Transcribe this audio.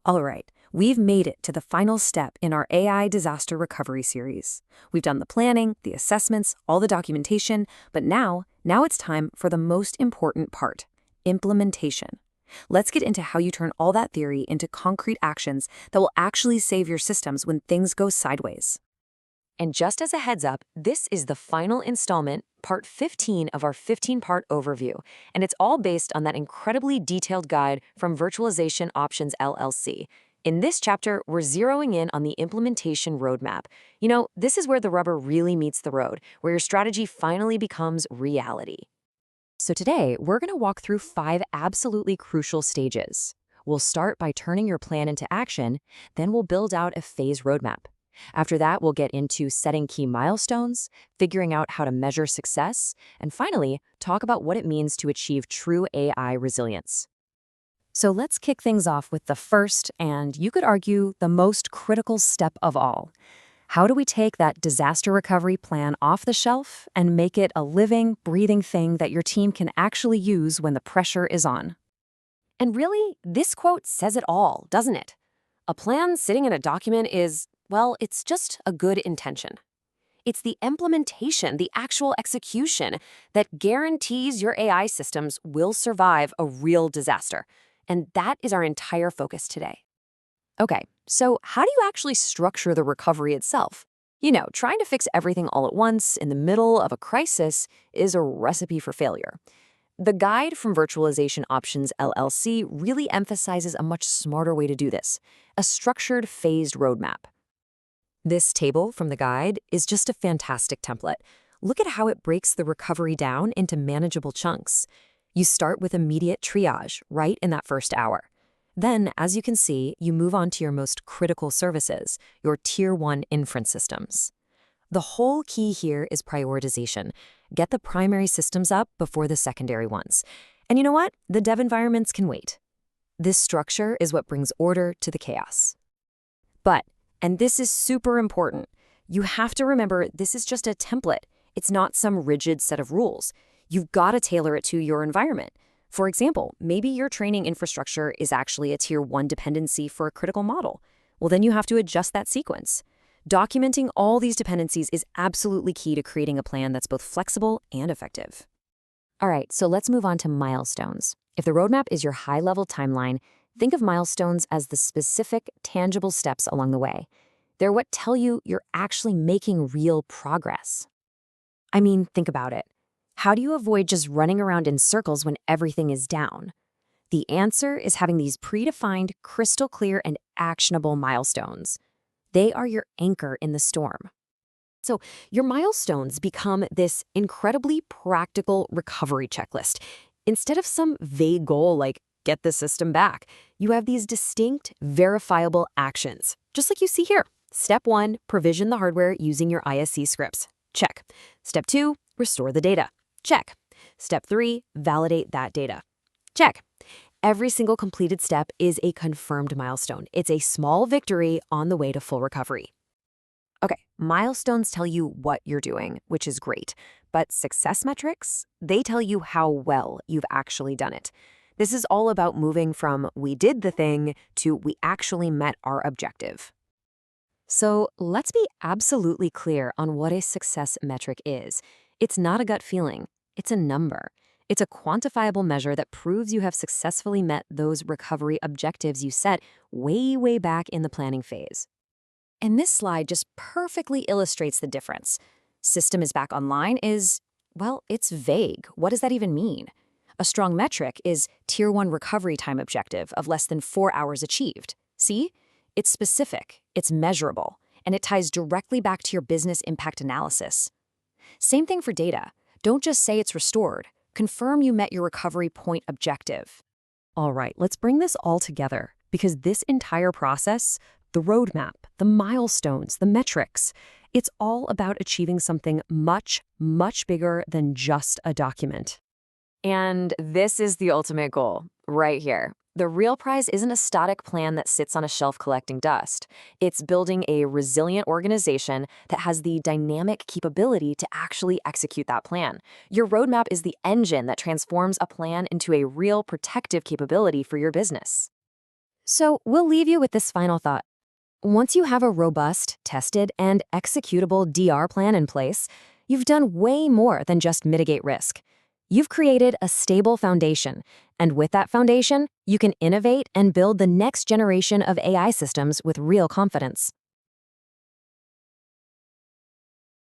All right, we've made it to the final step in our AI disaster recovery series. We've done the planning, the assessments, all the documentation, but now it's time for the most important part, implementation. Let's get into how you turn all that theory into concrete actions that will actually save your systems when things go sideways. And just as a heads up, this is the final installment, part 15 of our 15-part overview, and it's all based on that incredibly detailed guide from Virtualization Options LLC. In this chapter, we're zeroing in on the implementation roadmap. You know, this is where the rubber really meets the road, where your strategy finally becomes reality. So today, we're going to walk through 5 absolutely crucial stages. We'll start by turning your plan into action, then we'll build out a phase roadmap. After that, we'll get into setting key milestones, figuring out how to measure success, and finally, talk about what it means to achieve true AI resilience. So let's kick things off with the first, and you could argue, the most critical step of all. How do we take that disaster recovery plan off the shelf and make it a living, breathing thing that your team can actually use when the pressure is on? And really, this quote says it all, doesn't it? A plan sitting in a document is, well, it's just a good intention. It's the implementation, the actual execution, that guarantees your AI systems will survive a real disaster. And that is our entire focus today. Okay, so how do you actually structure the recovery itself? You know, trying to fix everything all at once in the middle of a crisis is a recipe for failure. The guide from Virtualization Options LLC really emphasizes a much smarter way to do this, a structured phased roadmap. This table from the guide is just a fantastic template. Look at how it breaks the recovery down into manageable chunks. You start with immediate triage right in that first hour. Then, as you can see, you move on to your most critical services, your Tier 1 inference systems. The whole key here is prioritization. Get the primary systems up before the secondary ones. And you know what? The dev environments can wait. This structure is what brings order to the chaos. But, and this is super important, you have to remember this is just a template. It's not some rigid set of rules. You've got to tailor it to your environment. For example, maybe your training infrastructure is actually a Tier 1 dependency for a critical model. Well, then you have to adjust that sequence. Documenting all these dependencies is absolutely key to creating a plan that's both flexible and effective. All right, so let's move on to milestones. If the roadmap is your high-level timeline, think of milestones as the specific, tangible steps along the way. They're what tell you you're actually making real progress. I mean, think about it. How do you avoid just running around in circles when everything is down? The answer is having these predefined, crystal clear, and actionable milestones. They are your anchor in the storm. So your milestones become this incredibly practical recovery checklist. Instead of some vague goal like get the system back, you have these distinct, verifiable actions, just like you see here. Step 1, provision the hardware using your ISC scripts. Check. Step 2, restore the data. Check. Step 3, validate that data. Check. Every single completed step is a confirmed milestone. It's a small victory on the way to full recovery. Okay, milestones tell you what you're doing, which is great. But success metrics, they tell you how well you've actually done it. This is all about moving from we did the thing to we actually met our objective. So let's be absolutely clear on what a success metric is. It's not a gut feeling. It's a number. It's a quantifiable measure that proves you have successfully met those recovery objectives you set way, way back in the planning phase. And this slide just perfectly illustrates the difference. System is back online is, well, it's vague. What does that even mean? A strong metric is Tier 1 recovery time objective of less than 4 hours achieved. See? It's specific, it's measurable, and it ties directly back to your business impact analysis. Same thing for data. Don't just say it's restored. Confirm you met your recovery point objective. All right, let's bring this all together, because this entire process, the roadmap, the milestones, the metrics, it's all about achieving something much, much bigger than just a document. And this is the ultimate goal, right here. The real prize isn't a static plan that sits on a shelf collecting dust. It's building a resilient organization that has the dynamic capability to actually execute that plan. Your roadmap is the engine that transforms a plan into a real protective capability for your business. So we'll leave you with this final thought. Once you have a robust, tested, and executable DR plan in place, you've done way more than just mitigate risk. You've created a stable foundation, and with that foundation, you can innovate and build the next generation of AI systems with real confidence.